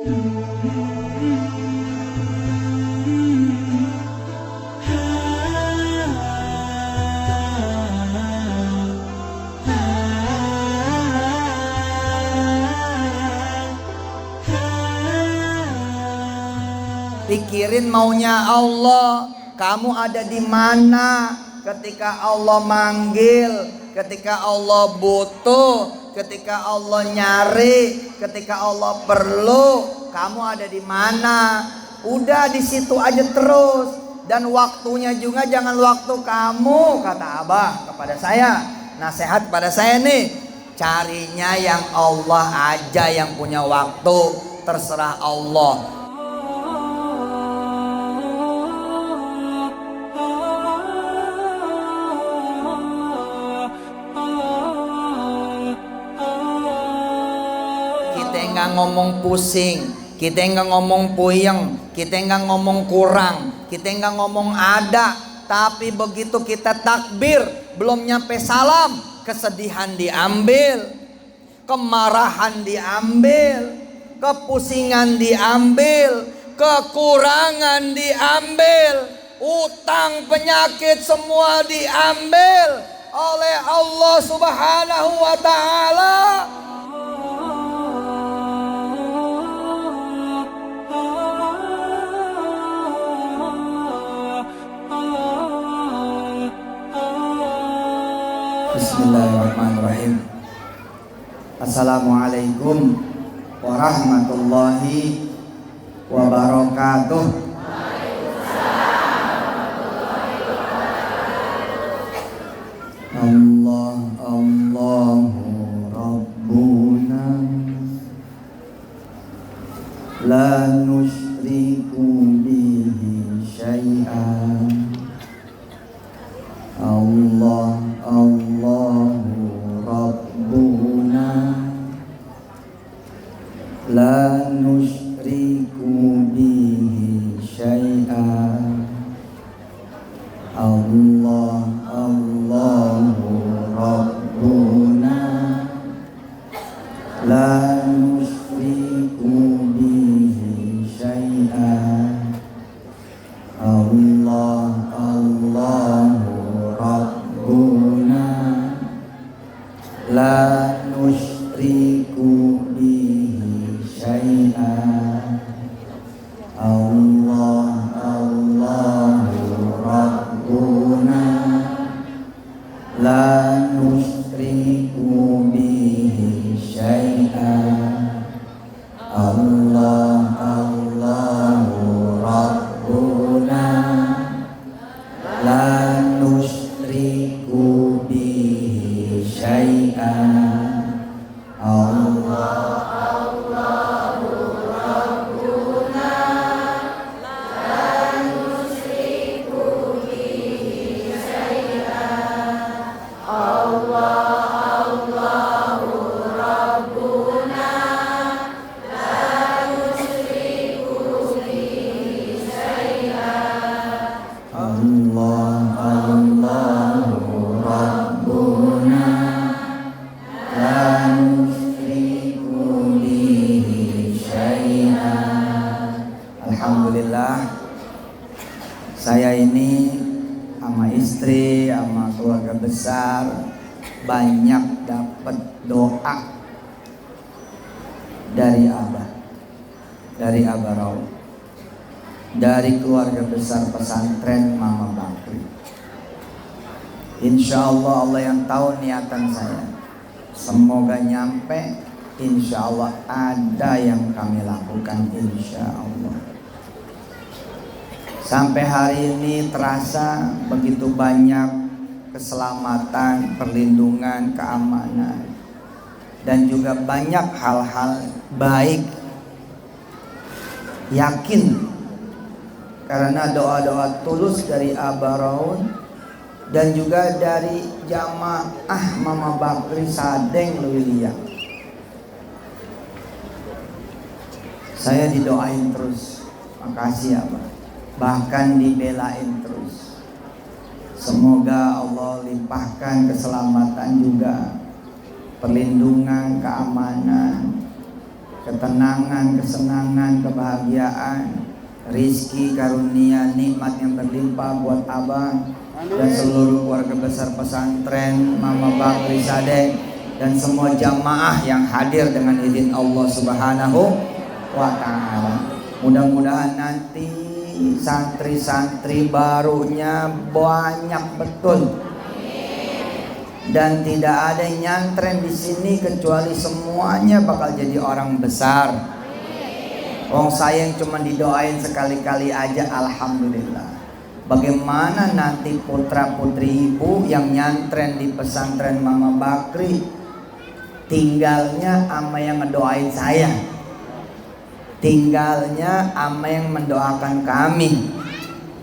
Pikirin maunya Allah. Kamu ada di mana ketika Allah manggil, ketika Allah butuh, ketika Allah nyari, ketika Allah perlu. Kamu ada di mana? Udah di situ aja terus. Dan waktunya juga jangan waktu kamu, kata Abah kepada saya. Nasihat kepada saya nih, carinya yang Allah aja yang punya waktu. Terserah Allah. Nggak ngomong pusing, kita nggak ngomong puyeng, kita nggak ngomong kurang, kita nggak ngomong ada. Tapi begitu kita takbir, belum nyampe salam, kesedihan diambil, kemarahan diambil, kepusingan diambil, kekurangan diambil, utang penyakit semua diambil oleh Allah Subhanahu wa Ta'ala. Bismillahirrahmanirrahim. Assalamualaikum warahmatullahi wabarakatuh. Allah Allahu Rabbuna la nusyriku bihi syai'an. Allah Allahu Rabbuna la nusyriku bihi syai'an. Allah Allahu Rabbuna la nusyriku bihi syai'an. Allah Allahu Rabbuna la nusyriku bihi syai'an. Allah Allahu Rabbuna la nusyriku bihi syai'an. Allah Allahu Rabbuna la nusyriku bihi syai'an. Allah Allahu Rabbuna la nusyriku bihi syai'an. Allah Allahu Rabbuna la nusyriku bihi syai'an. Allah Allahu Rabbuna la nusyriku bihi syai'an. Alhamdulillah, saya ini sama istri, sama keluarga besar banyak dapat doa dari Abah, dari Abah Raul, dari keluarga besar pesantren Mama Bakri. Insya Allah, Allah yang tahu niatan saya. Semoga nyampe. Insya Allah ada yang kami lakukan, insya Allah. Sampai hari ini terasa begitu banyak keselamatan, perlindungan, keamanan, dan juga banyak hal-hal baik. Yakin karena doa-doa tulus dari Abah Raul dan juga dari jamaah Mama Bakri Sadeng Luwilia. Saya didoain terus, makasih Abah, bahkan dibelain terus. Semoga Allah limpahkan keselamatan juga, perlindungan, keamanan, ketenangan, kesenangan, kebahagiaan, rizki, karunia, nikmat yang berlimpah buat abang dan seluruh keluarga besar pesantren Mama Bakri Sadek dan semua jamaah yang hadir dengan izin Allah Subhanahu wa ta'ala. Mudah-mudahan nanti santri-santri barunya banyak betul. Dan tidak ada yang nyantren di sini kecuali semuanya bakal jadi orang besar. Wong saya yang cuma didoain sekali-kali aja, alhamdulillah. Bagaimana nanti putra putri ibu yang nyantren di pesantren Mama Bakri tinggalnya ama yang ngedoain saya, tinggalnya ama yang mendoakan kami,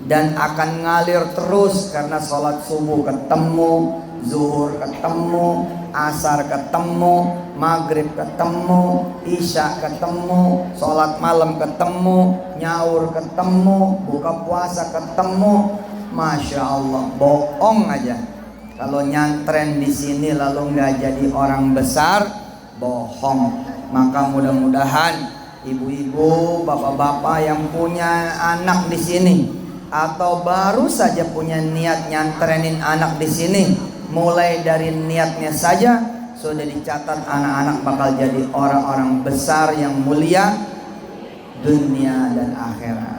dan akan ngalir terus karena sholat subuh ketemu, zuhur ketemu, asar ketemu, maghrib ketemu, isya ketemu, sholat malam ketemu, nyaur ketemu, buka puasa ketemu. Masya Allah, bohong aja kalau nyantren di sini lalu nggak jadi orang besar, bohong. Maka mudah-mudahan ibu-ibu, bapak-bapak yang punya anak di sini atau baru saja punya niat nyantrenin anak di sini, mulai dari niatnya saja sudah dicatat anak-anak bakal jadi orang-orang besar yang mulia dunia dan akhirat.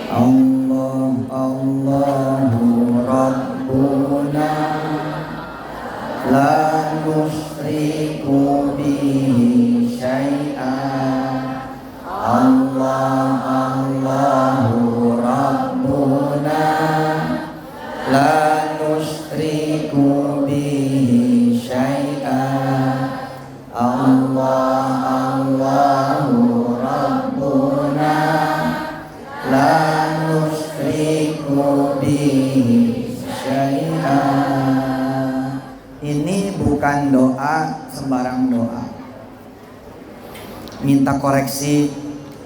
Allah Allahu Rabbuna la nusyriku bihi syai'an. Allah Allahu Rabbuna la nusyriku bihi syai'an. Allah Allahu Rabbuna la nusyriku bihi syai'an. Ini bukan doa sembarang doa. Minta koreksi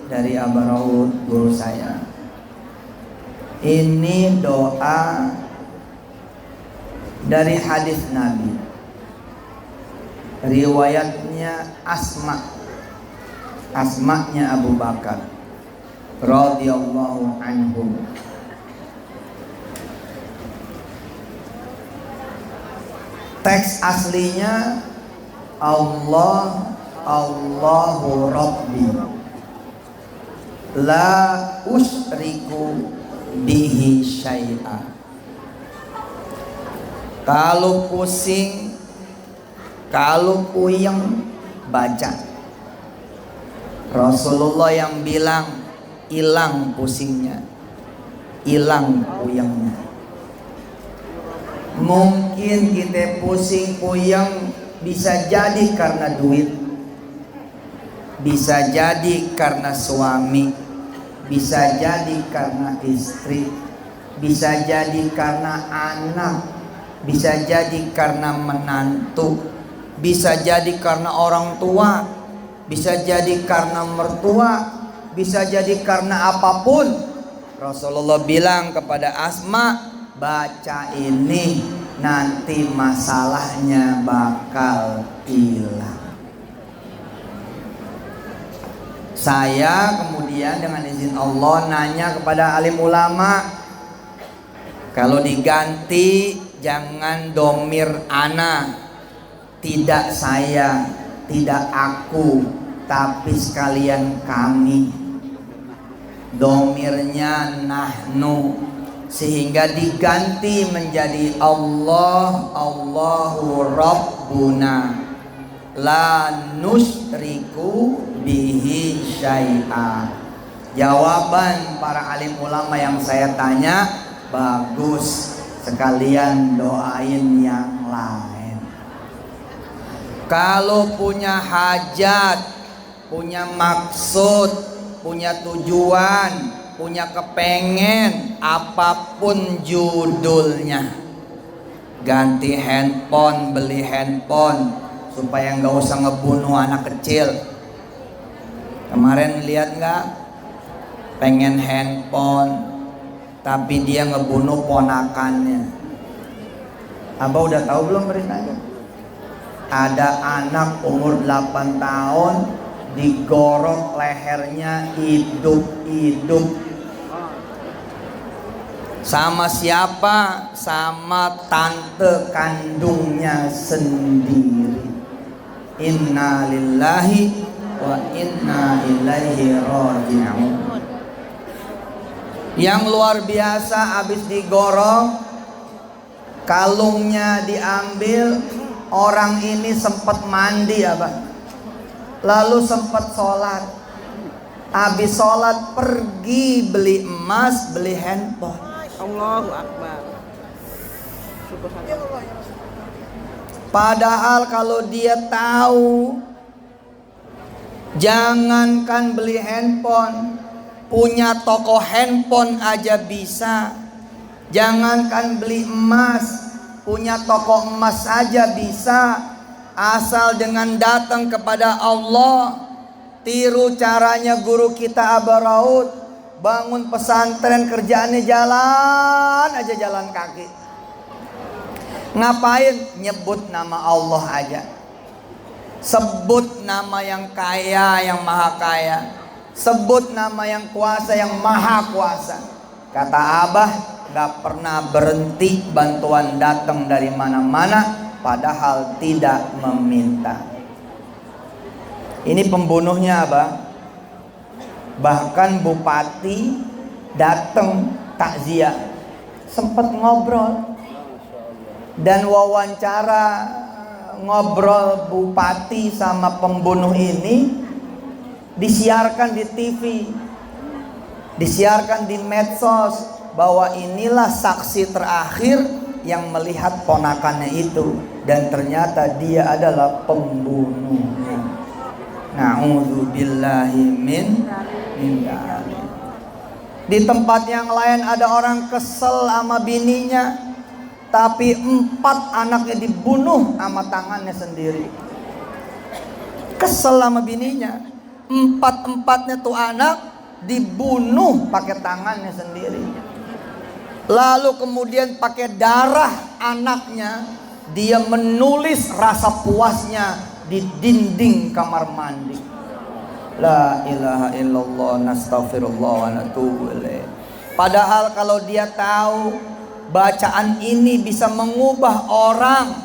dari Abah Raud, guru saya. Ini doa dari hadis Nabi, riwayatnya Asma'nya Abu Bakar radhiyallahu anhu. Teks aslinya Allahu Rabbi la usyriku bihi syai'a. Kalau pusing, kalau puyeng, baca Rasulullah yang bilang hilang pusingnya, hilang puyengnya. Mungkin kita pusing puyeng bisa jadi karena duit, bisa jadi karena suami, bisa jadi karena istri, bisa jadi karena anak, bisa jadi karena menantu, bisa jadi karena orang tua, bisa jadi karena mertua, bisa jadi karena apapun. Rasulullah bilang kepada Asma, baca ini nanti masalahnya bakal hilang. Saya kemudian dengan izin Allah nanya kepada alim ulama, kalau diganti jangan domir ana, tidak saya, tidak aku, tapi sekalian kami. Domirnya nahnu, sehingga diganti menjadi Allahu Rabbuna la nusyriku bihi syai'a. Jawaban para alim ulama yang saya tanya bagus, sekalian doain yang lain. Kalau punya hajat, punya maksud, punya tujuan, punya kepengen, apapun judulnya, ganti handphone, beli handphone supaya nggak usah ngebunuh anak kecil. Kemarin lihat nggak, pengen handphone tapi dia ngebunuh ponakannya. Abah udah tahu belum beritanya? Ada anak umur 8 tahun digorok lehernya hidup-hidup. Sama siapa? Sama tante kandungnya sendiri. Inna lillahi wa inna ilaihi raji'un. Yang luar biasa, habis digorok, kalungnya diambil. Orang ini sempat mandi Abah, lalu sempat sholat. Habis sholat pergi beli emas, beli handphone. Allahu Akbar. Padahal kalau dia tahu, jangankan beli handphone, punya toko handphone aja bisa. Jangankan beli emas, punya toko emas aja bisa. Asal dengan datang kepada Allah. Tiru caranya guru kita Abah Raud. Bangun pesantren, kerjaannya jalan aja, jalan kaki. Ngapain? Nyebut nama Allah aja. Sebut nama yang kaya, yang maha kaya. Sebut nama yang kuasa, yang maha kuasa. Kata Abah, gak pernah berhenti bantuan datang dari mana-mana, padahal tidak meminta. Ini pembunuhnya Abah. Bahkan bupati datang takziah, sempat ngobrol dan wawancara. Ngobrol bupati sama pembunuh ini disiarkan di TV, disiarkan di medsos, bahwa inilah saksi terakhir yang melihat ponakannya itu, dan ternyata dia adalah pembunuhnya. Na'udzubillahi min dzalik. Di tempat yang lain ada orang kesel sama bininya, tapi 4 anaknya dibunuh sama tangannya sendiri. Kesel sama bininya, 4-empatnya tuh anak dibunuh pakai tangannya sendiri. Lalu kemudian pakai darah anaknya, dia menulis rasa puasnya di dinding kamar mandi. La ilaha illallah, nastaghfirullah wa natubu ilaih. Padahal kalau dia tahu bacaan ini bisa mengubah orang.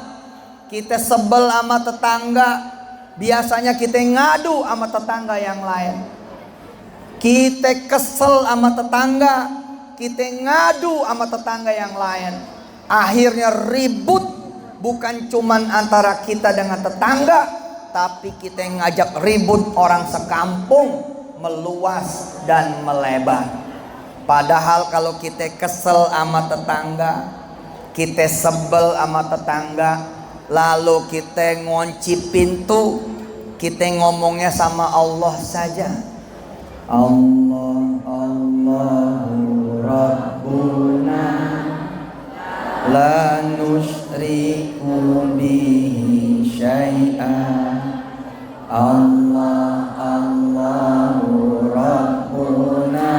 Kita sebel sama tetangga, biasanya kita ngadu sama tetangga yang lain. Kita kesel sama tetangga, kita ngadu sama tetangga yang lain. Akhirnya ribut, bukan cuman antara kita dengan tetangga, tapi kita ngajak ribut orang sekampung, meluas dan melebar. Padahal kalau kita kesel sama tetangga, kita sebel sama tetangga, lalu kita ngunci pintu, kita ngomongnya sama Allah saja. Allah, Allahu Rabbuna, la nusyriku bihi syai'an. Allah, Allahu Rabbuna,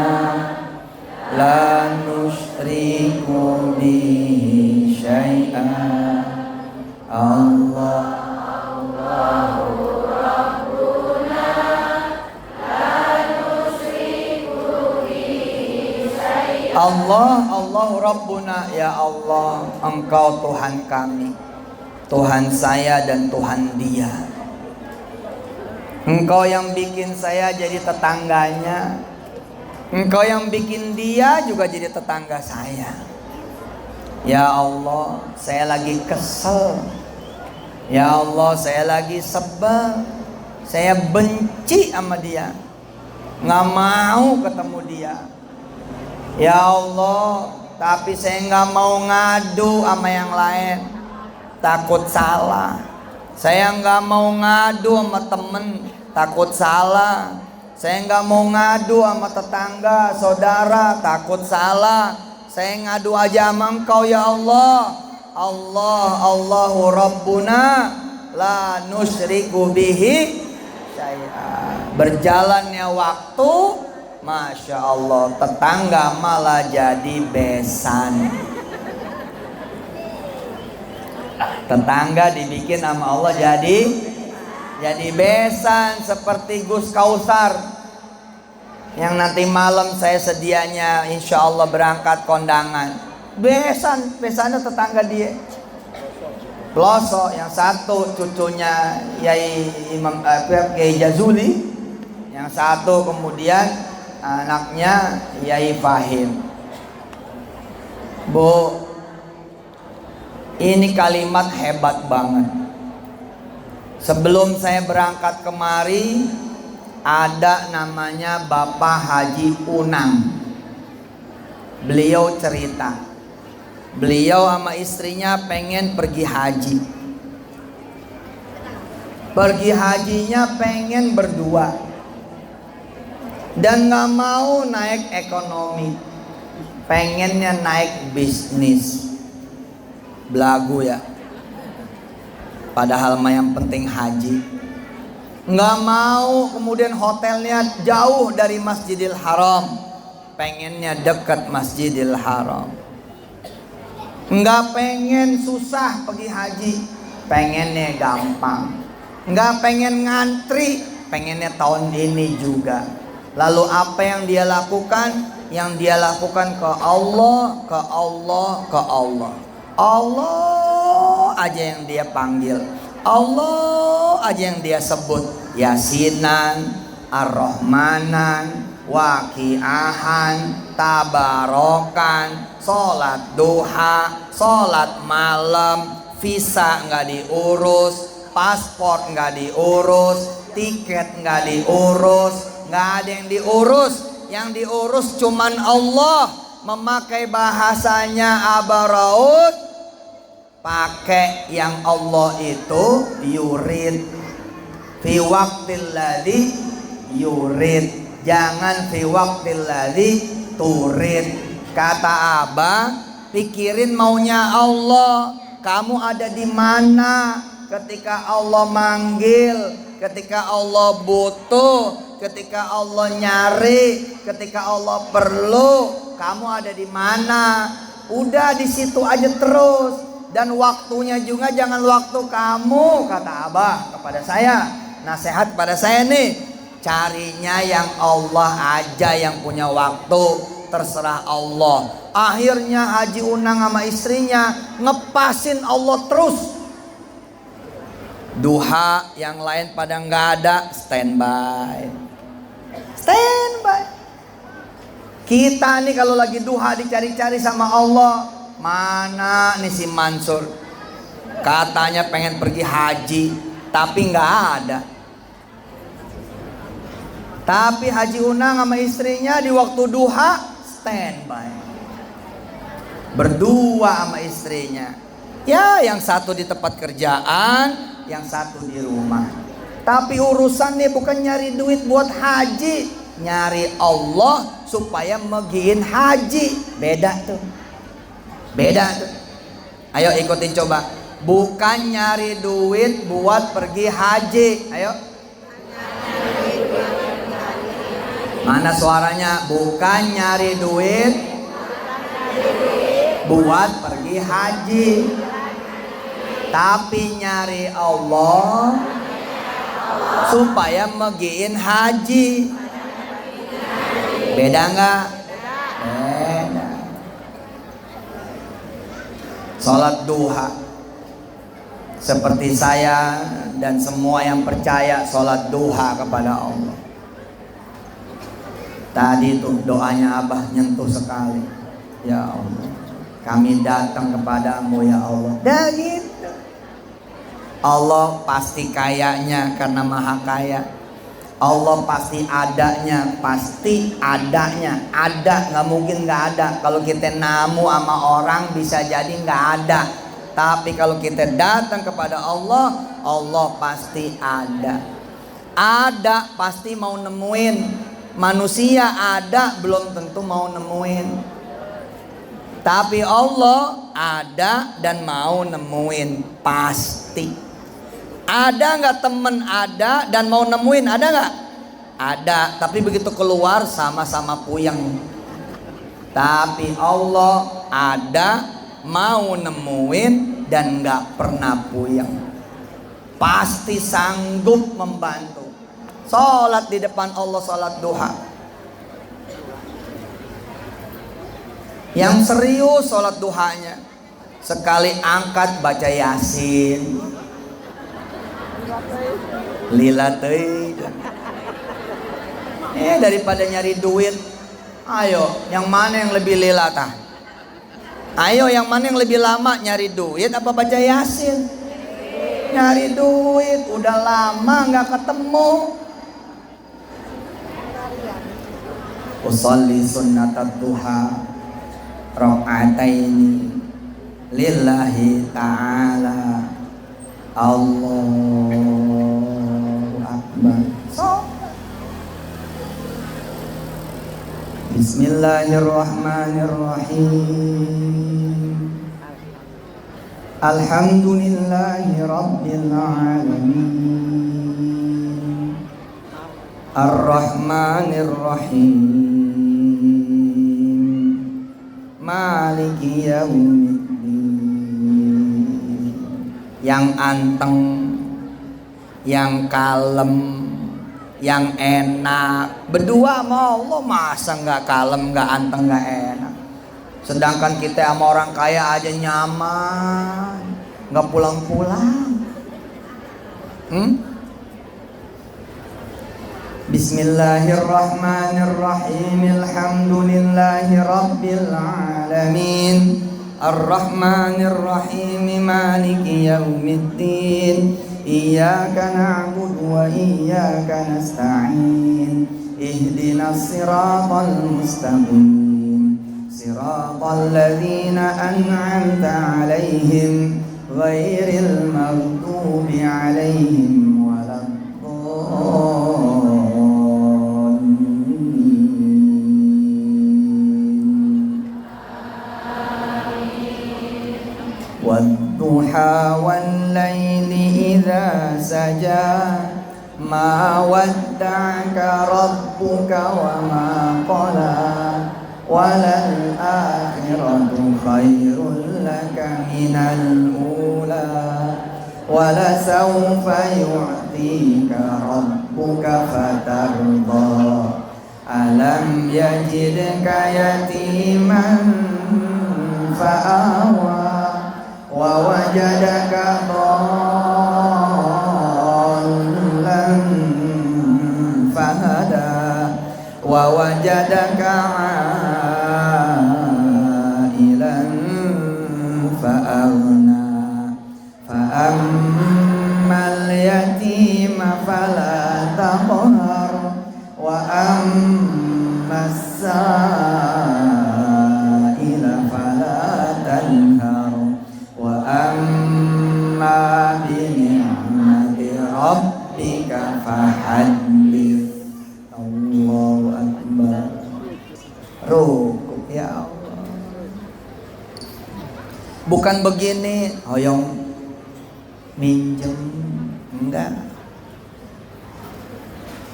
la nusyriku bihi syai'an. Allah, Allahu Rabbuna, la nusyriku bihi syai'an. Allah, Allahu Rabbuna, ya Allah, Engkau Tuhan kami, Tuhan saya dan Tuhan dia. Engkau yang bikin saya jadi tetangganya, Engkau yang bikin dia juga jadi tetangga saya. Ya Allah, saya lagi kesel. Ya Allah, saya lagi sebel. Saya benci sama dia, nggak mau ketemu dia. Ya Allah, tapi saya nggak mau ngadu sama yang lain, takut salah. Saya nggak mau ngadu sama temen, takut salah. Saya nggak mau ngadu sama tetangga, saudara, takut salah. Saya ngadu aja sama Engkau ya Allah. Allah, Allahu Rabbuna, la nusyriku bihi syai'an. Berjalannya waktu, Masya Allah, tetangga malah jadi besan. Tetangga dibikin sama Allah jadi Jadi besan seperti Gus Kausar yang nanti malam saya sedianya insya Allah berangkat kondangan. Besannya tetangga dia. Pelosok yang satu cucunya Yai Imam Kiai Jazuli, yang satu kemudian anaknya Yai Fahim. Bu, ini kalimat hebat banget. Sebelum saya berangkat kemari, ada namanya Bapak Haji Unang. Beliau cerita, beliau sama istrinya pengen pergi haji. Pergi hajinya pengen berdua, dan gak mau naik ekonomi, pengennya naik bisnis. Belagu ya. Padahal mah yang penting haji. Nggak mau kemudian hotelnya jauh dari Masjidil Haram, pengennya dekat Masjidil Haram. Nggak pengen susah pergi haji, pengennya gampang. Nggak pengen ngantri, pengennya tahun ini juga. Lalu apa yang dia lakukan? Yang dia lakukan ke Allah, ke Allah, ke Allah. Allah aja yang dia panggil, Allah aja yang dia sebut. Yasinan, Ar-Rahmanan, Waqiahan, Tabarokan, sholat duha, sholat malam, visa nggak diurus, paspor nggak diurus, tiket nggak diurus, nggak ada yang diurus. Yang diurus cuman Allah. Memakai bahasanya Abaraud, pakai yang Allah itu yurid, fi waqtil ladzi yurid, jangan fi waqtil ladzi turid. Kata Abah, pikirin maunya Allah. Kamu ada di mana ketika Allah manggil, ketika Allah butuh, ketika Allah nyari, ketika Allah perlu. Kamu ada di mana? Udah di situ aja terus. Dan waktunya juga jangan waktu kamu, kata Abah kepada saya. Nasihat pada saya nih, carinya yang Allah aja yang punya waktu. Terserah Allah. Akhirnya Haji Unang sama istrinya ngepasin Allah terus. Duha yang lain pada nggak ada, standby. Standby. Kita nih kalau lagi duha dicari-cari sama Allah. Mana nih si Mansur? Katanya pengen pergi haji, tapi nggak ada. Tapi Haji Unang sama istrinya di waktu duha standby, berdua sama istrinya. Ya, yang satu di tempat kerjaan, yang satu di rumah. Tapi urusannya bukan nyari duit buat haji, nyari Allah supaya megiin haji. Beda tuh. Beda tuh. Ayo ikutin coba. Bukan nyari duit buat pergi haji. Ayo. Mana suaranya? Bukan nyari duit buat pergi haji, tapi nyari Allah supaya megiin haji. Beda nggak? Beda. Sholat duha, seperti saya dan semua yang percaya sholat duha kepada Allah. Tadi tuh doanya Abah nyentuh sekali. Ya Allah, kami datang kepadamu ya Allah. Dan gitu. Allah pasti kayanya karena maha kaya. Allah pasti adanya, pasti adanya. Ada, nggak mungkin nggak ada. Kalau kita namu sama orang bisa jadi nggak ada. Tapi kalau kita datang kepada Allah, Allah pasti ada. Ada pasti mau nemuin. Manusia ada belum tentu mau nemuin. Tapi Allah ada dan mau nemuin pasti. Ada nggak temen ada dan mau nemuin? Ada nggak? Ada, tapi begitu keluar sama-sama puyeng. Tapi Allah ada, mau nemuin dan nggak pernah puyeng. pasti sanggup membantu. Sholat di depan Allah, sholat duha. Yang serius sholat duhanya, sekali angkat baca Yasin, lila teuy. Daripada nyari duit, ayo yang mana yang lebih lila tah? Ayo yang mana yang lebih lama, nyari duit apa baca Yasin? Nyari duit, udah lama nggak ketemu. Usolli sunnatat duha rakaataini lillahi ta'ala. Allahu akbar. Bismillahirrahmanirrahim. Alhamdulillahi rabbil alamin. Ar-Rahmanir Rahim. Maliki yaumiddin. Yang anteng, yang kalem, yang enak. Berdua sama Allah masa nggak kalem, nggak anteng, nggak enak. Sedangkan kita sama orang kaya aja nyaman, nggak pulang-pulang. Bismillahirrahmanirrahim. Alhamdulillahi rabbil alamin. Ar-Rahmanir-Rahim. Maliki yaumiddin. Iyyaka na'budu wa iyyaka nasta'in. Ihdinas siratal mustaqim. Siratal ladzina an'amta 'alaihim ghairil maghdubi 'alaihim waladdallin. Wadduha wal laili idza saja ma wadda'aka rabbuka wa ma qala walal akhiratu khairul laka minal ula wala sawfa yu'tika rabbuka fatarda alam yajidka yatiman fa'awa wa wajadaka dhallan fahada wa wajadaka fa'aghna fa'ammal yatima fala taqhar wa ammas sa'ila fala tanhar wa amma bi ni'mati rabbika fahaddits. Allahu akbar. Rukuk ya Allah. Bukan begini, hoyong minjem, enggak.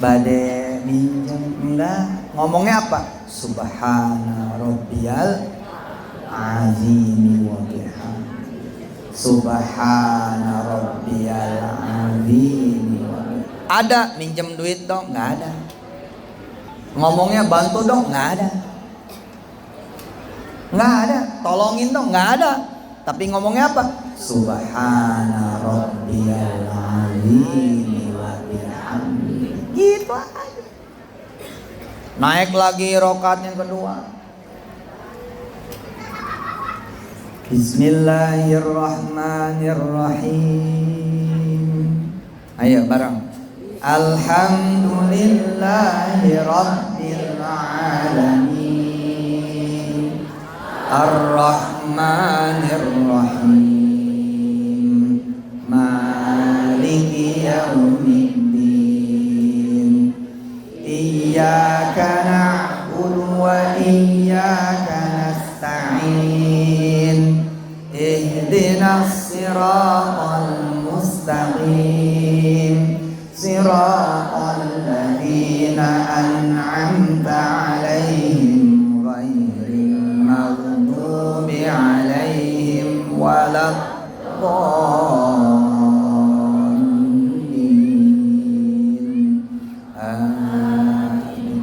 Bade minjem, enggak. Ngomongnya apa? Subhana rabbiyal azim wa bihamdi. Subhana rabbiyal azim wa bihamdi. Ada minjem duit dong? Enggak ada. Ngomongnya bantu dong? Enggak ada. Enggak ada. Tolongin dong? Enggak ada. Tapi ngomongnya apa? Subhana rabbiyal azim wa bihamdi. Gitu aja. Naik lagi rakaat yang kedua. Bismillahirrahmanirrahim. Ayo bareng. Alhamdulillahi rabbil alamin. Ar-Rahmanir-Rahim. Maliki yaumiddin. Iyyaka na'budu wa iyyaka nasta'in. Ihdinas siratal mustaqim. Siratal ladzina an'amta 'alaihim ghairil maghdubi 'alaihim waladdallin.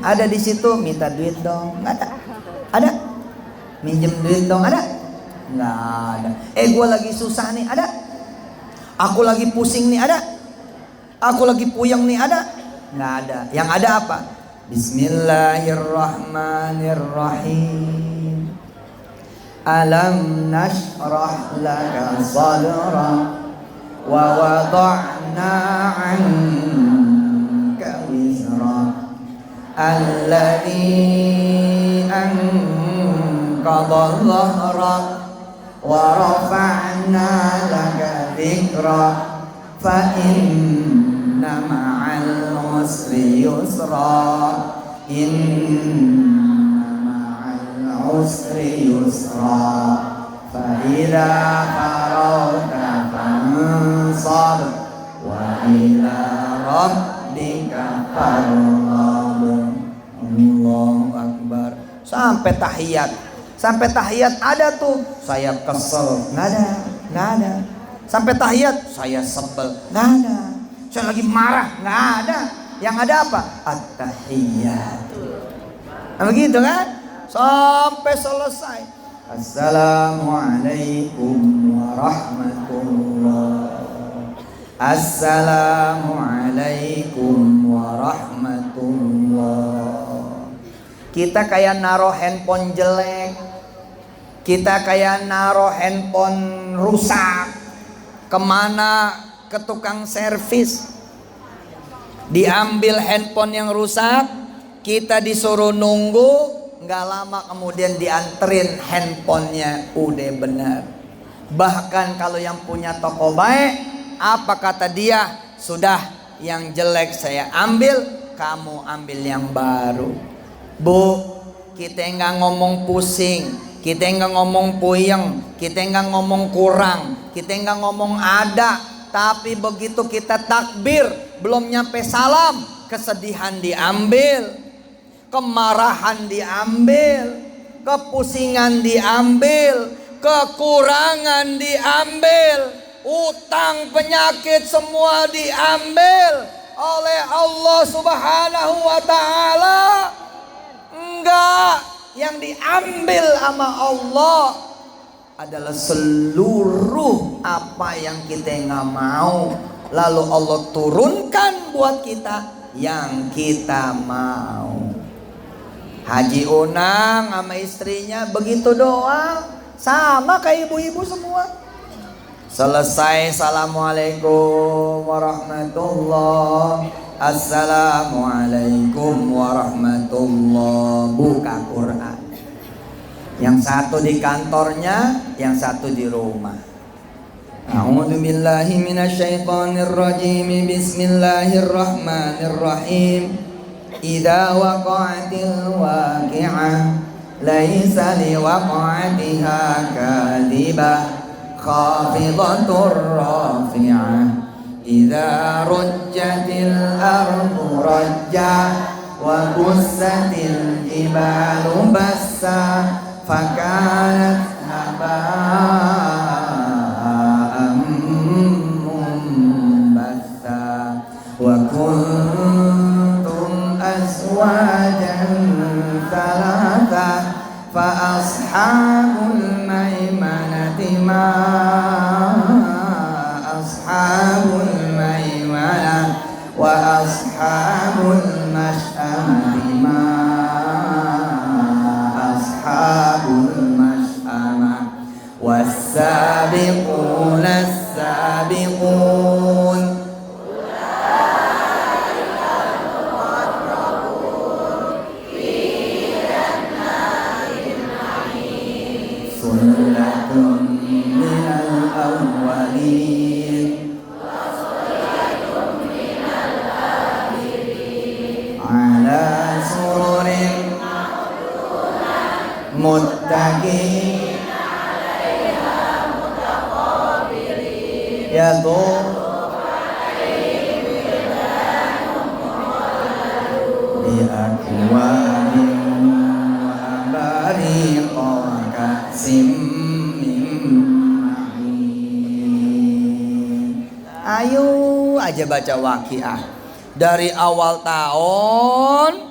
ada di situ minta duit dong? Nggak ada. Ada? Minjem duit dong? Ada? Nggak ada. Gue lagi susah nih? Ada? Aku lagi pusing nih? Ada? Aku lagi puyeng nih? Ada? Nggak ada. Yang ada apa? Bismillahirrahmanirrahim. Alam nashrah laka sadrak wa wada'na 'anka wizrak alladhi anqadha dhahrak wa rafa'na laka dhikrak fa inna ma'al usri yusra usri yusra fa idza faragta fansab wa ila rabbika farghab. Allahu akbar. Sampai tahiyat ada tuh saya kesel, nggak ada. Sampai tahiyat saya sebel, nggak ada. Saya lagi marah, nggak ada. Yang ada apa? At-tahiyat. Nah, begitu kan? Sampai selesai. Assalamualaikum warahmatullahi. Assalamualaikum warahmatullahi. Kita kayak naruh handphone jelek. Kita kayak naruh handphone rusak. Kemana? Ke tukang servis. Diambil handphone yang rusak, kita disuruh nunggu. Nggak lama kemudian dianterin handphonenya udah benar. Bahkan kalau yang punya toko baik, apa kata dia? Sudah, yang jelek saya ambil, kamu ambil yang baru. Bu, kita nggak ngomong pusing, kita nggak ngomong puyeng, kita nggak ngomong kurang, kita nggak ngomong ada. Tapi begitu kita takbir, belum nyampe salam, kesedihan diambil, kemarahan diambil, kepusingan diambil, kekurangan diambil, utang penyakit semua diambil oleh Allah Subhanahu wa ta'ala. Enggak, yang diambil sama Allah adalah seluruh apa yang kita nggak mau, lalu Allah turunkan buat kita yang kita mau. Haji Unang sama istrinya begitu doang, sama kayak ibu-ibu semua. Selesai assalamualaikum warahmatullahi, assalamualaikum warahmatullahi, buka Quran. Yang satu di kantornya, yang satu di rumah. A'udzu billahi minasyaitonir rajim. Bismillahirrahmanirrahim. Idza waqa'atil waqi'ah laisa liwaqa'atiha kadhibah khafidatur rafi'ah. Idza rujjatil ardu rajja wa bussatil jibalu bassa fakanat haba'an munbatha wa kuntum azwajan thalatha fa ashabul maimanati ma ashabul maimanah wa ashabul mash'amati ma ashabul mash'amah was-sabiquna as-sabiqun sullatun minal awwalin ala sururin muttaqin yatufu bi akwabin wa abariqa wa ka'sim min ma'in. Ayo aja baca Waqiah dari awal tahun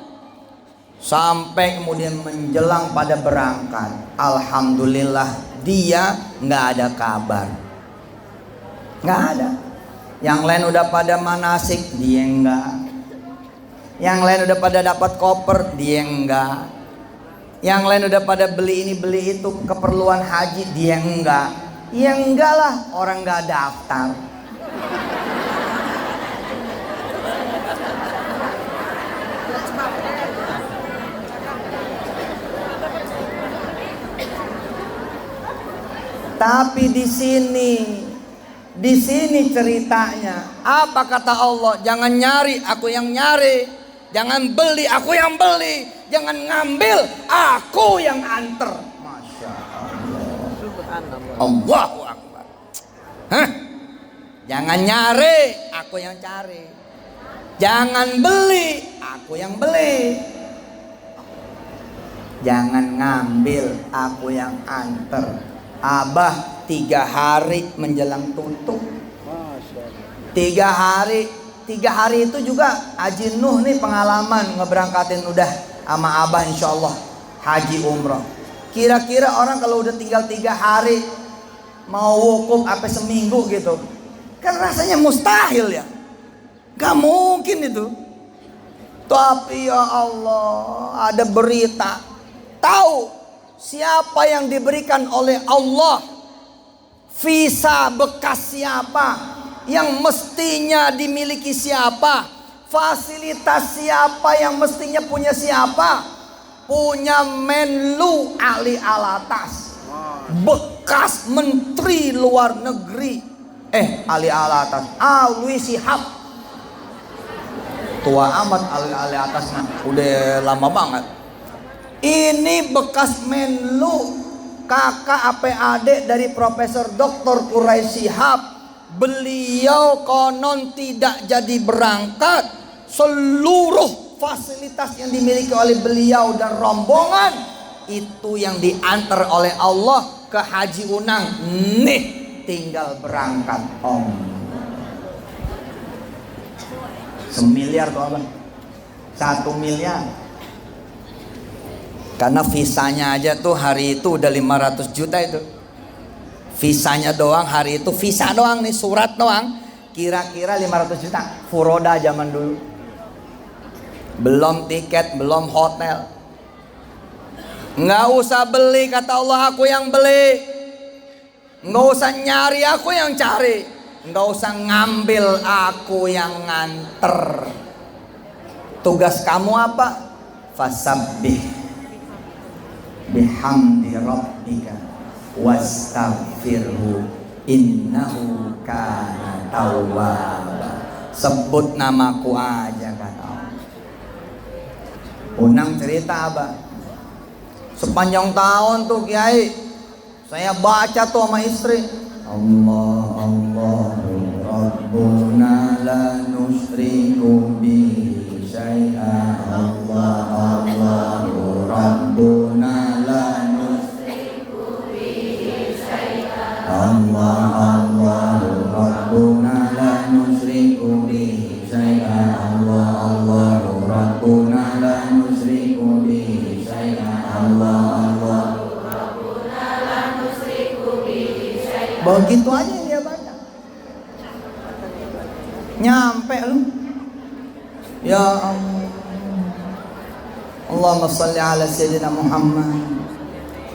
Sampai kemudian menjelang pada berangkat, alhamdulillah dia nggak ada kabar, nggak ada. Yang lain udah pada manasik, dia enggak. Yang lain udah pada dapat koper, dia enggak. Yang lain udah pada beli ini beli itu keperluan haji, dia enggak. Ya enggak lah, orang enggak daftar. Tapi di sini ceritanya, apa kata Allah? Jangan nyari, aku yang nyari. Jangan beli, aku yang beli. Jangan ngambil, aku yang anter. Masya Allah. Allahu Akbar. Hah? Jangan nyari, aku yang cari. Jangan beli, aku yang beli. Jangan ngambil, aku yang anter. Abah 3 hari menjelang tutup. 3 hari itu juga Haji Nuh nih pengalaman ngeberangkatin udah sama Abah insyaallah haji umroh. Kira-kira orang kalau udah tinggal 3 hari mau wukuf apa seminggu gitu, kan rasanya mustahil ya, gak mungkin itu. Tapi ya Allah, ada berita, tahu siapa yang diberikan oleh Allah visa bekas siapa, yang mestinya dimiliki siapa, fasilitas siapa yang mestinya punya siapa, punya Menlu Ali Alatas, bekas menteri luar negeri, Ali Alatas, Alwi Shihab, tua amat Ali Alatas, udah lama banget. Ini bekas Menlu, kakak apa adik dari Profesor Dr. Quraisy Shihab. Beliau konon tidak jadi berangkat. Seluruh fasilitas yang dimiliki oleh beliau dan rombongan itu yang diantar oleh Allah ke Haji Unang. Nih tinggal berangkat om. 1 miliar tuh abang, 1 miliar. Karena visanya aja tuh hari itu udah 500 juta itu. Visanya doang hari itu, visa doang nih, surat doang. Kira-kira 500 juta. Furoda zaman dulu. Belum tiket, belum hotel. Nggak usah beli, kata Allah, aku yang beli. Nggak usah nyari, aku yang cari. Nggak usah ngambil, aku yang nganter. Tugas kamu apa? Fasabbih bihamdi rabbika wastaghfirhu innahu kana tawwaba. Sebut namaku aja kata Allah. Unang cerita abah, sepanjang tahun tuh Kiai saya baca tuh sama istri, Allah Allahu Rabbuna la nusyriku bihi syai'an, Allah Allahu Rabbuna la nusyriku bihi syai'an, Allah Allahu Rabbuna la nusyriku bihi syai'an, Allah Allahu Rabbuna la nusyriku bihi syai'an, Allah Allahu Rabbuna la nusyriku bihi syai'an. Begitu aja yang dia baca. Nyampe lu. Ya Allah. Allahumma salli ala Sayyidina Muhammad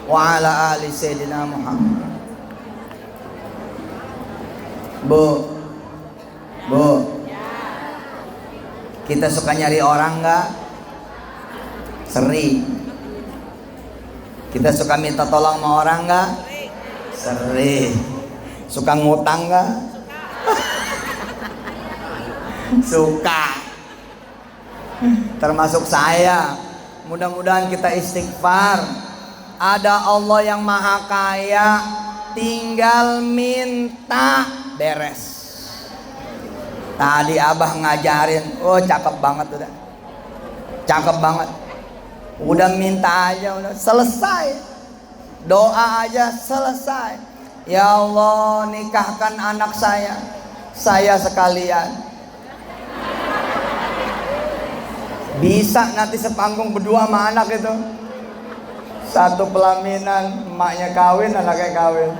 wa ala ali Sayyidina Muhammad. Bu, kita suka nyari orang nggak? Sering. Kita suka minta tolong sama orang nggak? Sering. Suka ngutang nggak? Suka. Termasuk saya. Mudah-mudahan kita istighfar. Ada Allah yang maha kaya, tinggal minta beres. Tadi abah ngajarin, oh cakep banget udah, cakep banget. Udah minta aja, udah selesai. Doa aja selesai. Ya Allah, nikahkan anak saya sekalian. Bisa nanti sepanggung berdua sama anak itu. Satu pelaminan, emaknya kawin, anaknya kawin.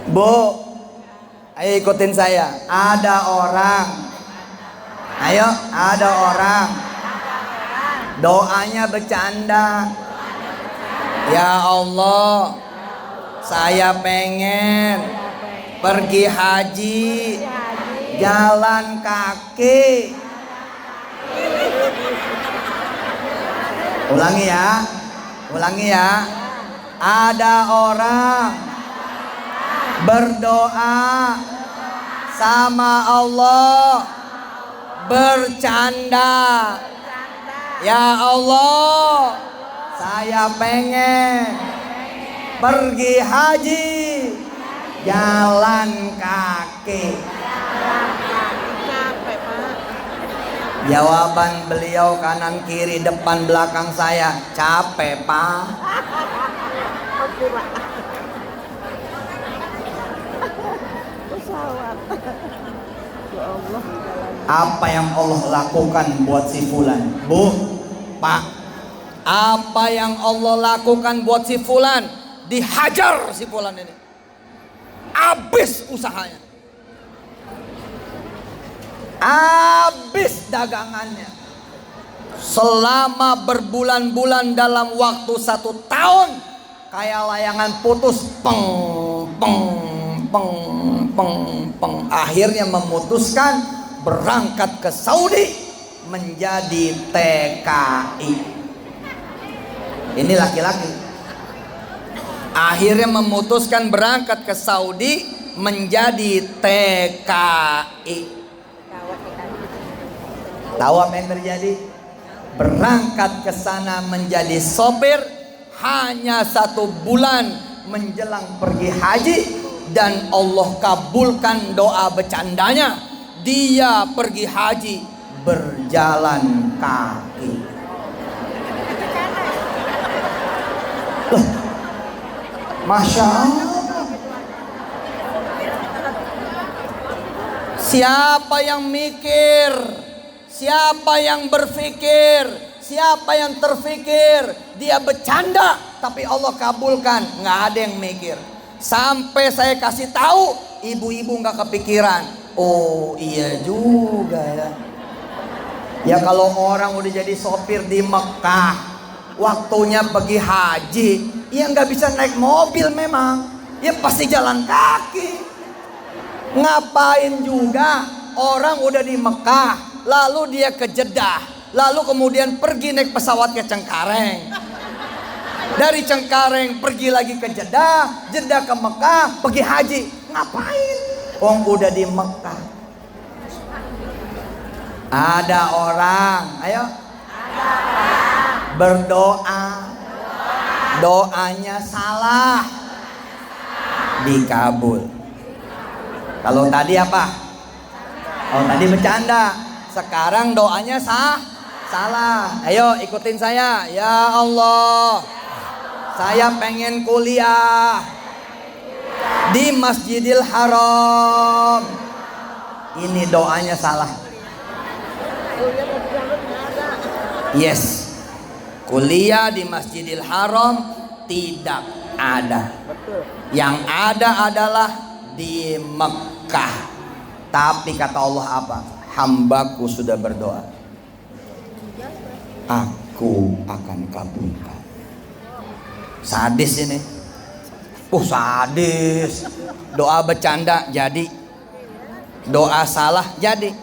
Bu, ayo ikutin saya. Ada orang. Ayo, ada orang. Doanya bercanda. Ya Allah, saya pengen pergi haji, jalan kaki. Ulangi ya. Ada orang berdoa sama Allah, bercanda. Ya Allah, saya pengen pergi haji, jalan kaki. Jawaban beliau kanan kiri depan belakang saya, capek Pak. Apa yang Allah lakukan buat si fulan? Bu, Pak, apa yang Allah lakukan buat si fulan? Dihajar si fulan ini, habis usahanya, habis dagangannya. Selama berbulan-bulan, dalam waktu 1 tahun, kayak layangan putus, peng peng peng peng peng. Akhirnya memutuskan berangkat ke Saudi menjadi TKI. Ini laki-laki. Akhirnya memutuskan berangkat ke Saudi menjadi TKI. Tahu apa yang terjadi? Berangkat ke sana menjadi sopir, hanya 1 bulan menjelang pergi haji, dan Allah kabulkan doa bercandanya. Dia pergi haji berjalan kaki. Loh, Masya Allah. Siapa yang mikir? Siapa yang berpikir? Siapa yang terfikir? Dia bercanda, tapi Allah kabulkan. Nggak ada yang mikir. Sampai saya kasih tahu, ibu-ibu nggak kepikiran. Oh iya juga ya. Ya kalau orang udah jadi sopir di Mekah, waktunya pergi haji, ya nggak bisa naik mobil memang. Ya pasti jalan kaki. Ngapain juga orang udah di Mekah, lalu dia ke Jeddah, lalu kemudian pergi naik pesawat ke Cengkareng. Dari Cengkareng pergi lagi ke Jeddah, Jeddah ke Mekah, pergi haji. Ngapain? Wong udah di Mekah. Ada orang, ayo, berdoa, doanya salah, dikabul. Kalau tadi apa? Oh tadi bercanda. Sekarang doanya salah. Ayo ikutin saya. Ya Allah, saya pengen kuliah di Masjidil Haram. Ini doanya salah. Yes, kuliah di Masjidil Haram tidak ada. Yang ada adalah di Mekah. Tapi kata Allah apa? Hambaku sudah berdoa, aku akan kabulkan. Sadis ini. Sadis. Doa bercanda jadi, doa salah jadi.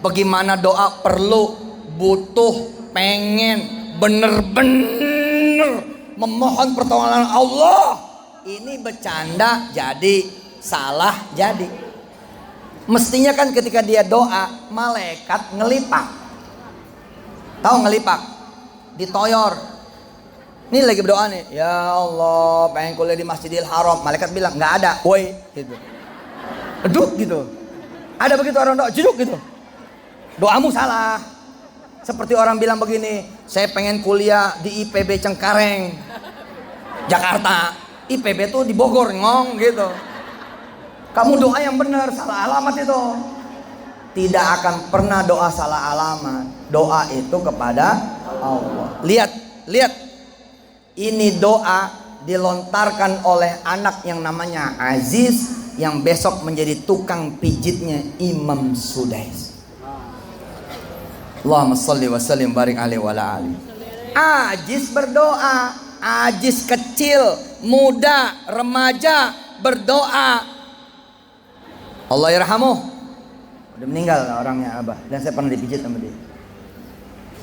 Bagaimana doa perlu, butuh, pengen, bener-bener memohon pertolongan Allah. Ini bercanda jadi, salah jadi. Mestinya kan ketika dia doa, malaikat ngelipak. Tahu ngelipak? Ditoyor. Ini lagi berdoa nih, ya Allah pengen kuliah di Masjidil Haram. Malaikat bilang nggak ada, woi gitu. Eduk gitu. Ada begitu orang doa, jeduk gitu. Doamu salah. Seperti orang bilang begini, saya pengen kuliah di IPB Cengkareng, Jakarta. IPB tuh di Bogor, ngong gitu. Kamu doa yang benar, salah alamat itu. tidak akan pernah doa salah alamat. Doa itu kepada Allah. Lihat, lihat. Ini doa dilontarkan oleh anak yang namanya Aziz, yang besok menjadi tukang pijitnya Imam Sudais. Allahumma sholli wa sallim barik alaihi wa ala alihi. Aziz berdoa, Aziz kecil, muda, remaja berdoa. Allah yarhamuh. Udah meninggal orangnya Abah, dan saya pernah dipijit sama dia.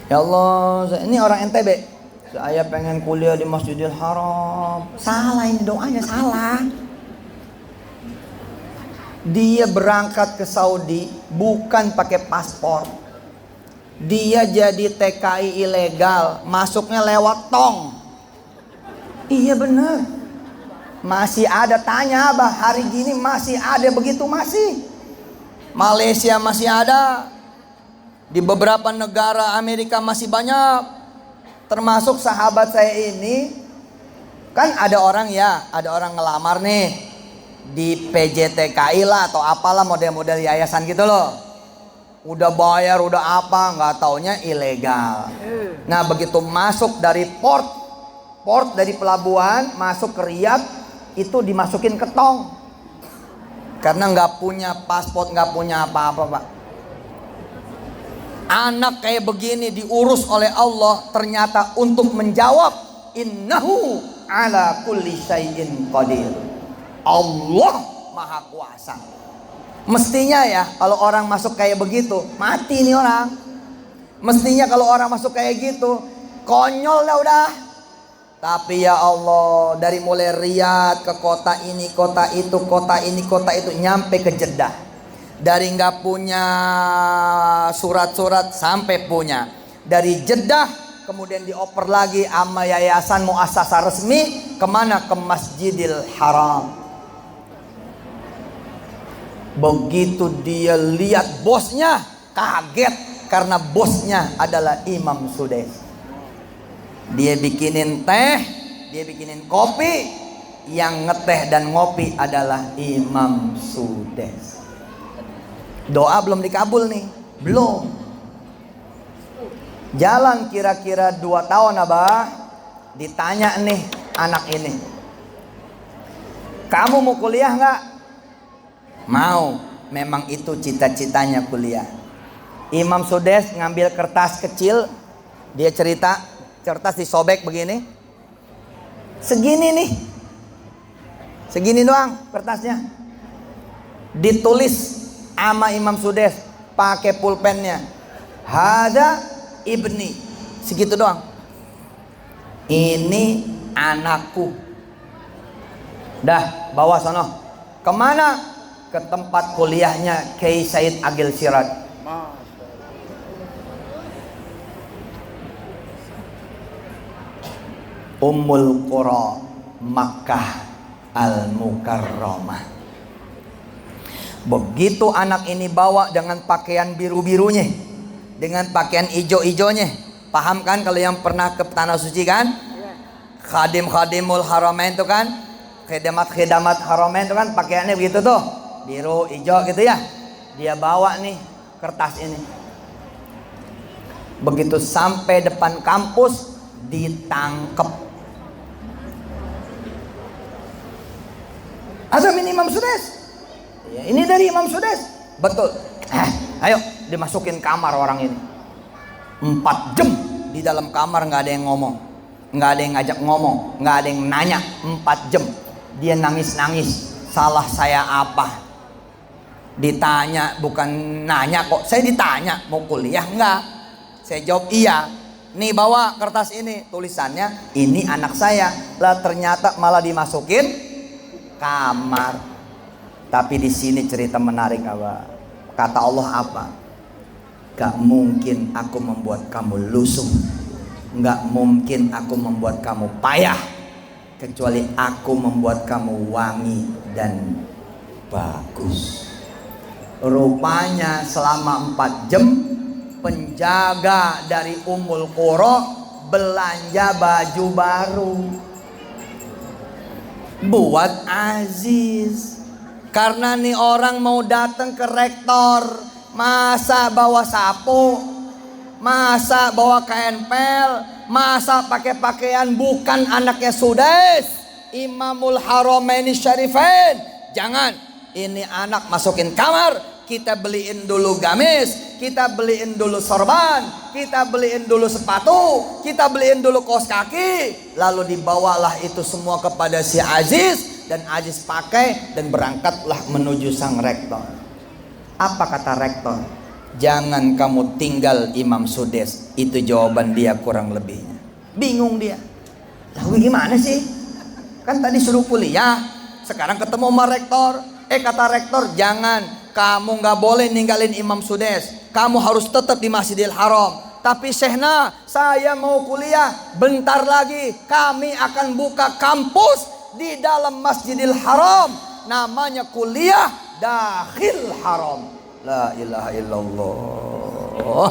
Ya Allah, ini orang NTB. Saya pengen kuliah di Masjidil Haram. Salah ini doanya, salah. Dia berangkat ke Saudi bukan pakai paspor. Dia jadi TKI ilegal, masuknya lewat tong. Iya benar. Masih ada, tanya Abah, hari gini masih ada begitu, masih. Malaysia masih ada. Di beberapa negara Amerika masih banyak. Termasuk sahabat saya ini, kan ada orang ngelamar nih di PJTKI lah atau apalah, model-model yayasan gitu loh. Udah bayar, udah apa, nggak taunya ilegal. Nah begitu masuk dari port dari pelabuhan masuk ke Riyadh, itu dimasukin ke tong. Karena nggak punya paspor, nggak punya apa-apa Pak. Anak kayak begini diurus oleh Allah, ternyata untuk menjawab innahu ala kulli syai'in qadir. Allah maha kuasa. Mestinya ya kalau orang masuk kayak begitu mati nih orang. Mestinya kalau orang masuk kayak gitu konyol dah udah. Tapi ya Allah, dari mulai Riyadh ke kota ini, kota itu, kota ini, kota itu, nyampe ke Jeddah. Dari nggak punya surat-surat sampai punya. Dari Jeddah kemudian dioper lagi sama yayasan muassasah resmi, kemana? Ke Masjidil Haram. Begitu dia lihat bosnya, kaget karena bosnya adalah Imam Sudais. Dia bikinin teh, dia bikinin kopi, yang ngeteh dan ngopi adalah Imam Sudais. Doa belum dikabul nih, belum. Jalan kira-kira 2 tahun Abah, ditanya nih anak ini, kamu mau kuliah nggak? Mau, memang itu cita-citanya kuliah. Imam Sudais ngambil kertas kecil, dia cerita, kertas disobek begini, segini nih, segini doang kertasnya, ditulis sama Imam Sudais pakai pulpennya, hada ibni, segitu doang, ini anakku. Dah bawa sono, kemana? Ke tempat kuliahnya Kiai Said Agil Siraj. Ummul Qura Makkah Al-Mukarramah. Begitu anak ini bawa dengan pakaian biru-birunya, dengan pakaian ijo-ijonya. Paham kan kalau yang pernah ke Tanah Suci kan? Khadim-khadimul Haramain itu kan, khidamat-khidamat Haramain itu kan pakaiannya begitu tuh, biru, ijo gitu ya. Dia bawa nih kertas ini. Begitu sampai depan kampus ditangkep. Azam ini Imam Sudais. Ya, ini dari Imam Sudais. Betul. Ayo dimasukin kamar orang ini. 4 jam di dalam kamar, nggak ada yang ngomong, nggak ada yang ngajak ngomong, nggak ada yang nanya. 4 jam dia nangis-nangis. Salah saya apa? Ditanya, bukan nanya kok. Saya ditanya mau kuliah nggak? Saya jawab iya. Nih bawa kertas ini, tulisannya ini anak saya. Lah ternyata malah dimasukin kamar. Tapi di sini cerita menarik Abah. Kata Allah apa? Gak mungkin aku membuat kamu lusuh, gak mungkin aku membuat kamu payah, kecuali aku membuat kamu wangi dan bagus. Rupanya selama 4 jam penjaga dari Ummul Qura belanja baju baru buat Aziz. Karena nih orang mau datang ke rektor, Masa bawa sapu, masa bawa kain pel, masa pakai pakaian bukan anaknya Sudais, Imamul Haramaini Syarifain. Jangan, ini anak masukin kamar, kita beliin dulu gamis, kita beliin dulu sorban, kita beliin dulu sepatu, kita beliin dulu kaos kaki. Lalu dibawalah itu semua kepada si Aziz, dan Aziz pakai dan berangkatlah menuju sang rektor. Apa kata rektor? Jangan kamu tinggal Imam Sudais. Itu jawaban dia kurang lebihnya. Bingung dia. Lalu gimana sih? Kan tadi suruh kuliah, sekarang ketemu sama rektor. Kata rektor, jangan, kamu gak boleh ninggalin Imam Sudais. Kamu harus tetap di Masjidil Haram. Tapi Syekhna, saya mau kuliah. Bentar lagi kami akan buka kampus di dalam Masjidil Haram. Namanya kuliah Dakhil Haram. La ilaha illallah.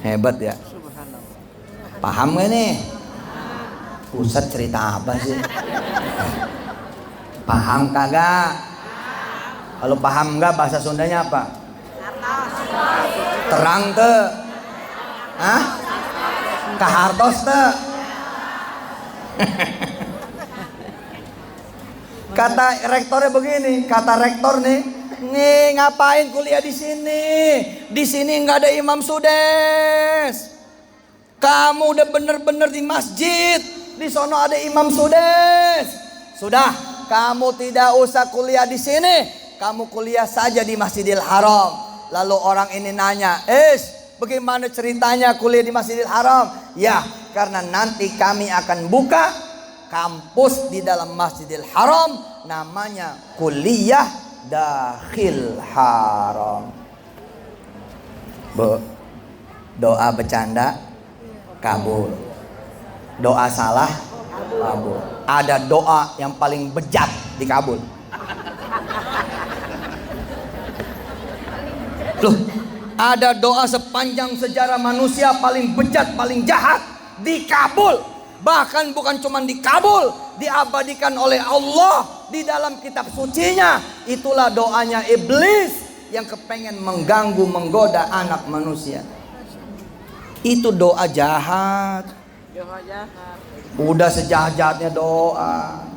Hebat ya. Paham gak nih? Ustadz cerita apa sih? Paham kagak? Kalau paham enggak, bahasa Sundanya apa? Terang te? Hah? Kahartos te? Kata rektornya begini, kata rektor nih, ngapain kuliah di sini? Di sini nggak ada Imam Sudais. Kamu udah bener-bener di masjid, di sono ada Imam Sudais. Sudah, kamu tidak usah kuliah di sini, kamu kuliah saja di Masjidil Haram. Lalu orang ini nanya, bagaimana ceritanya kuliah di Masjidil Haram? Ya, karena nanti kami akan buka kampus di dalam Masjidil Haram, namanya kuliah Dakhil Haram. Bu, doa bercanda kabul, doa salah kabul. Ada doa yang paling bejat dikabul. Loh, ada doa sepanjang sejarah manusia paling bejat, paling jahat dikabul. Bahkan bukan cuma dikabul, diabadikan oleh Allah di dalam kitab sucinya. Itulah doanya iblis yang kepengen mengganggu, menggoda anak manusia. Itu doa jahat. Udah sejahat-jahatnya doa,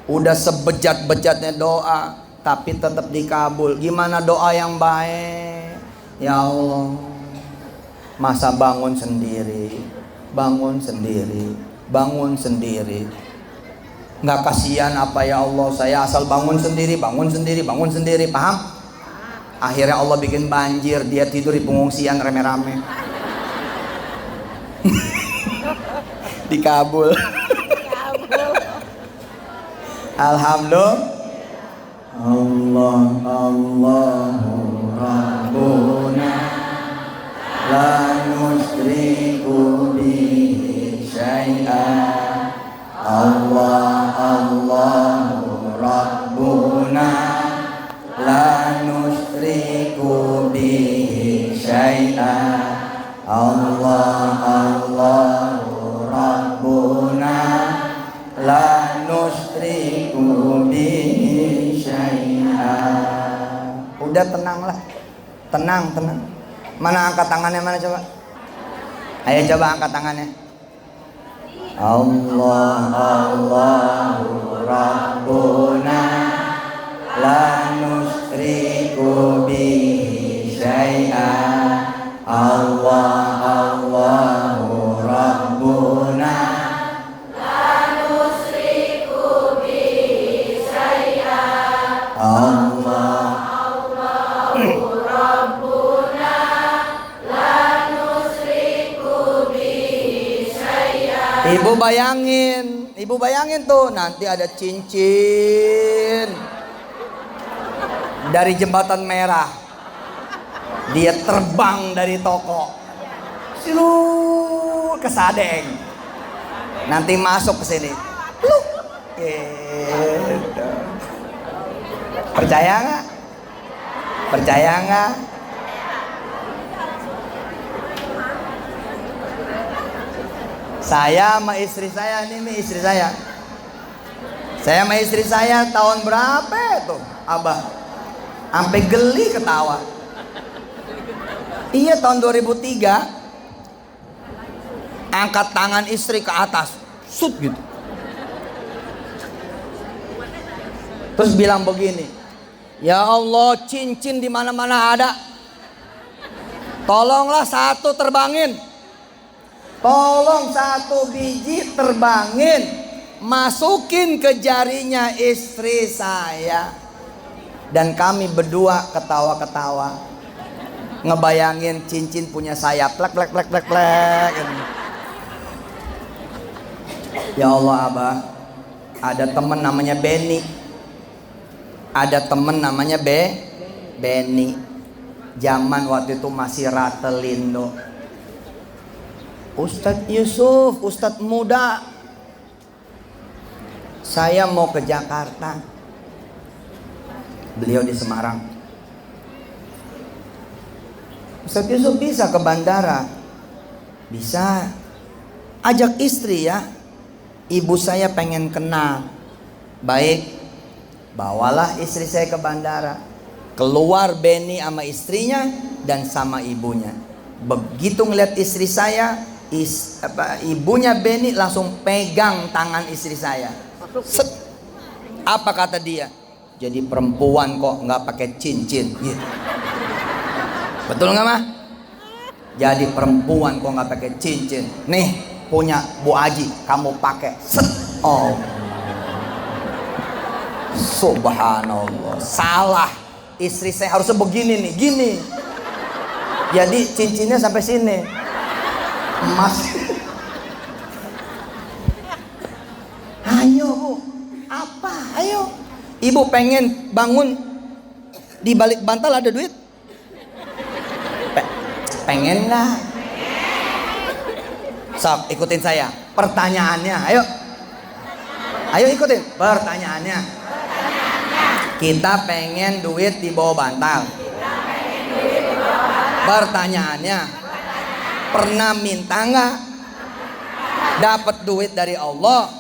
udah sebejat-bejatnya doa, tapi tetap dikabul. Gimana doa yang baik? Ya Allah, masa bangun sendiri, bangun sendiri, bangun sendiri. Nggak kasihan apa ya Allah, saya asal bangun sendiri, bangun sendiri, bangun sendiri. Paham? Akhirnya Allah bikin banjir, dia tidur di pengungsian rame-rame. Dikabul. Alhamdulillah. Allah Allahu Rabbuna la nusyriku bihi syai'an. Allah Allahu Rabbuna la nusyriku bihi syai'an. Allah Allahu Rabbuna la nusyriku bihi syai'an. Udah tenanglah. Tenang, tenang. Mana angkat tangannya, mana coba? Ayo coba angkat tangannya. Allah Allahu Rabbuna la nusyriku bihi syai'an. Allah Allahu Rabbuna la nusyriku bihi syai'an. Allah Allahu Rabbuna la nusyriku bihi syai'an. Ibu bayangin tuh, nanti ada cincin dari Jembatan Merah. Dia terbang dari toko, silu ke Sadeng, nanti masuk ke sini. Gitu. Percaya nggak? Percaya nggak? Saya sama istri saya, ini istri saya. Saya sama istri saya tahun berapa tuh, Abah? Sampai geli ketawa. Iya, tahun 2003 angkat tangan istri ke atas, sut gitu. Terus bilang begini, ya Allah, cincin di mana-mana ada. Tolonglah satu terbangin. Tolong satu biji terbangin, masukin ke jarinya istri saya. Dan kami berdua ketawa-ketawa, ngebayangin cincin punya saya, plek plek plek plek plek. Ya Allah Abah, ada temen namanya Benny. Ada temen namanya Benny. Zaman waktu itu masih Ratelindo. Ustadz Yusuf, Ustadz muda, saya mau ke Jakarta. Beliau di Semarang. Ustadz Yusuf bisa ke bandara? Bisa. Ajak istri ya. Ibu saya pengen kenal. Baik. Bawalah istri saya ke bandara. Keluar Benny sama istrinya dan sama ibunya. Begitu ngeliat istri saya, ibunya Benny langsung pegang tangan istri saya. Set. Apa kata dia? Jadi perempuan kok nggak pakai cincin, gitu. Betul nggak mah? Jadi perempuan kok nggak pakai cincin. Nih punya Bu Aji, kamu pakai. Set. Oh, subhanallah, salah. Istri saya harusnya begini nih, gini. Jadi cincinnya sampai sini, emas. Ayo Bu, apa? Ayo. Ibu pengen bangun di balik bantal ada duit? Pengen nggak? Sok, ikutin saya. Pertanyaannya, ayo. Ayo ikutin. Pertanyaannya. Kita pengen duit di bawah bantal. Pertanyaannya, pernah minta nggak dapat duit dari Allah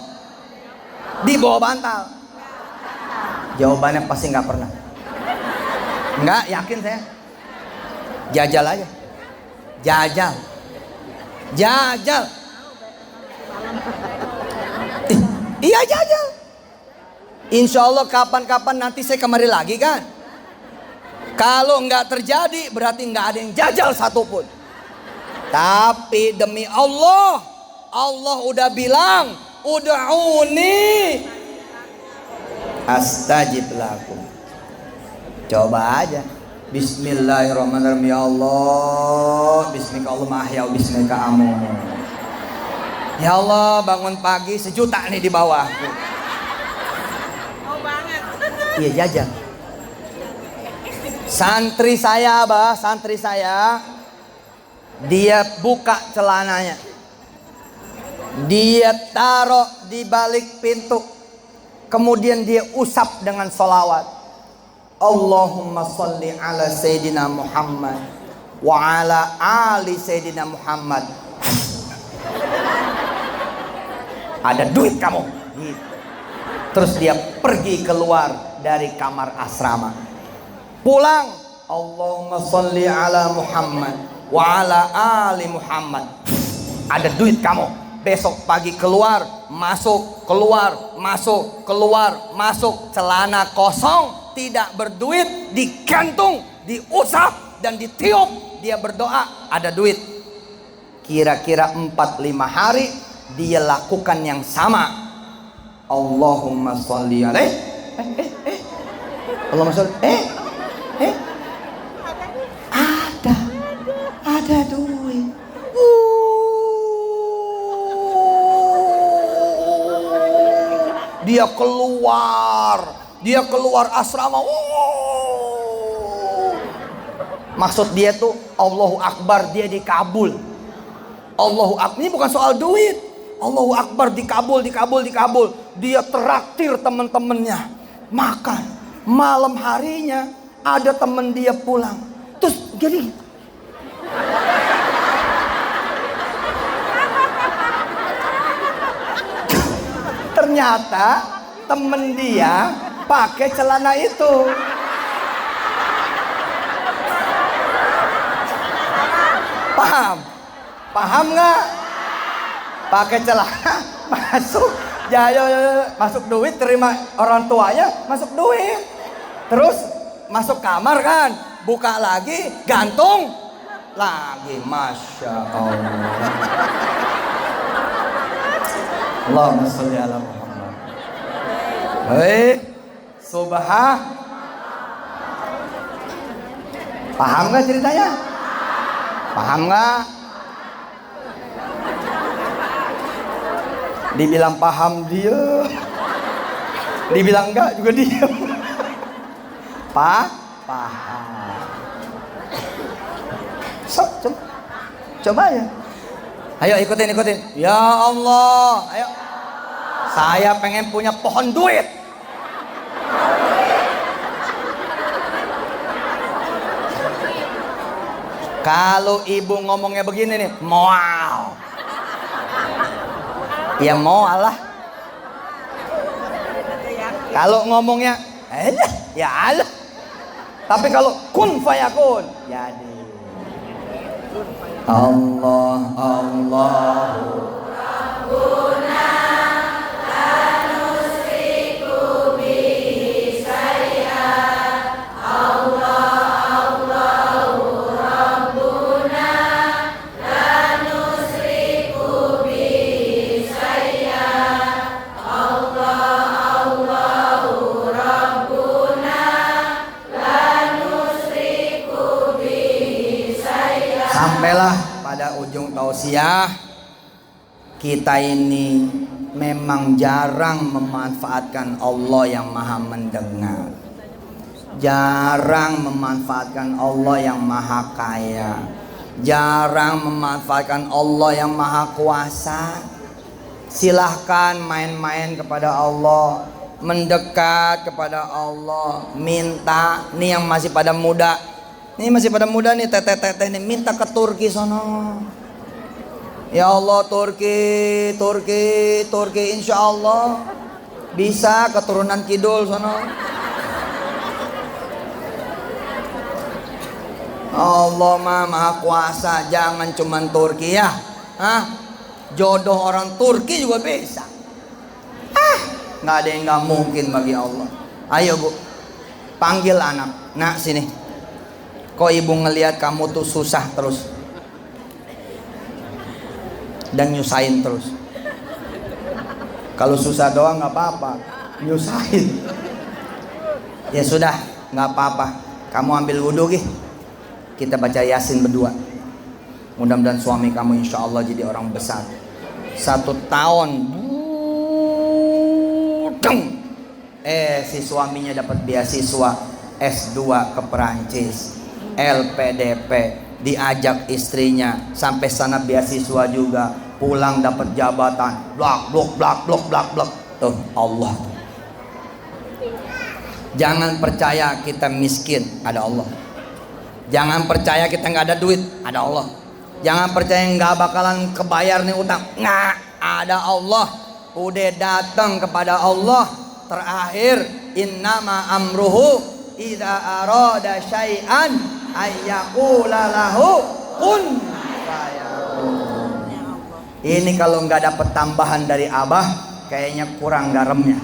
di bawah bantal? Jawabannya pasti nggak pernah. Nggak, yakin saya. Jajal aja. Jajal. Jajal. Iya jajal. Insya Allah kapan-kapan nanti saya kemari lagi kan. Kalau nggak terjadi berarti nggak ada yang jajal satupun. Tapi demi Allah, Allah udah bilang, ud'uni astajib lakum. Coba aja. Bismillahirrahmanirrahim. Ya Allah, bismika Allahumma ahya wa bismika amut. Ya Allah, bangun pagi 1 juta nih di bawah. Oh banget. Iya jajan. Santri saya, Abah, santri saya, dia buka celananya. Dia taruh di balik pintu. Kemudian dia usap dengan sholawat. Allahumma salli ala Sayyidina Muhammad wa ala ali Sayyidina Muhammad. Ada duit kamu. Terus dia pergi keluar dari kamar asrama. Pulang. Allahumma salli ala Muhammad wa ala ali Muhammad. Ada duit kamu. Besok pagi keluar, masuk, keluar, masuk, keluar, masuk. Celana kosong, tidak berduit, digantung, diusap dan ditiup. Dia berdoa, ada duit. Kira-kira 4-5 hari dia lakukan yang sama. Allahumma sholli alaihi. Allahumma sholli. Ada duit. Dia keluar asrama. Maksud dia tuh Allahu Akbar, dia dikabul. Allahu Akbar, ini bukan soal duit. Allahu Akbar, dikabul. Dia traktir teman-temannya makan. Malam harinya ada teman dia pulang. Terus jadi ternyata temen dia pakai celana itu. Paham? Paham nggak? Pakai celana masuk, masuk duit, terima orang tuanya, masuk duit. Terus masuk kamar kan, buka lagi, gantung lagi. Masya Allah. Allahumma sholli ala Muhammad. Hei, paham nggak ceritanya? Paham nggak? Dibilang paham dia, dibilang enggak juga dia. Paham. Coba ya. Ayo ikutin. Ya Allah, ayo. Saya pengen punya pohon duit. Kalau ibu ngomongnya begini nih, wow. Ya mau Allah. Kalau ngomongnya, ya Allah. Tapi kalau kun fayakun, jadi. Allah, Allahu Rabbuna, la nusyriku bihi syai'an. Allah, Allahu Rabbuna, la nusyriku bihi syai'an. Allah, Allahu Rabbuna, la nusyriku bihi syai'an. Sampailah pada ujung tausiah. Kita ini memang jarang memanfaatkan Allah yang maha mendengar, jarang memanfaatkan Allah yang maha kaya, jarang memanfaatkan Allah yang maha kuasa. Silahkan main-main kepada Allah, mendekat kepada Allah, minta. Nih yang masih pada muda, nih masih pada muda nih, tete-tete ini minta ke Turki sono. Ya Allah, Turki, insya Allah bisa keturunan kidul sono. Allah maha kuasa, jangan cuman Turki ya. Jodoh orang Turki juga bisa. Nggak ada yang nggak mungkin bagi Allah. Ayo Bu, panggil anak. Nak sini. Kok ibu ngelihat kamu tuh susah terus dan nyusahin terus. Kalau susah doang nggak apa-apa, nyusahin ya sudah nggak apa-apa. Kamu ambil wudhu gih, kita baca Yasin berdua. Mudah-mudahan suami kamu insya Allah jadi orang besar. 1 tahun si suaminya dapat beasiswa S2 ke Perancis, LPDP, diajak istrinya sampai sana beasiswa juga, pulang dapat jabatan, blak. Tuh Allah. Jangan percaya kita miskin, ada Allah. Jangan percaya kita nggak ada duit, ada Allah. Jangan percaya nggak bakalan kebayar nih utang, nggak, ada Allah. Udah datang kepada Allah. Terakhir, innama amruhu idza arada syai'an ayyaqula lahu kun fayakun. Ini kalau nggak dapat tambahan dari Abah, kayaknya kurang garamnya.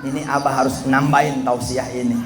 Ini Abah harus nambahin tausiah ini,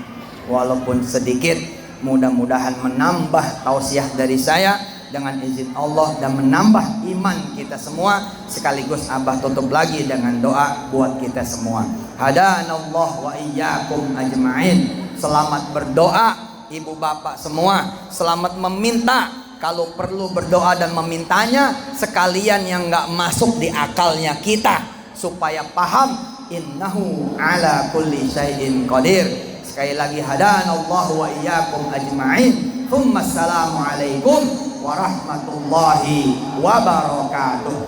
walaupun sedikit. Mudah-mudahan menambah tausiah dari saya dengan izin Allah dan menambah iman kita semua. Sekaligus Abah tutup lagi dengan doa buat kita semua. Hadanallah wa iyyakum ajma'in. Selamat berdoa ibu bapak semua, selamat meminta. Kalau perlu berdoa dan memintanya sekalian yang nggak masuk di akalnya kita, supaya paham innahu ala kulli syai'in qadir. Sekali lagi hadanallahu wa iyyakum ajma'in. Assalamualaikum warahmatullahi wabarakatuh.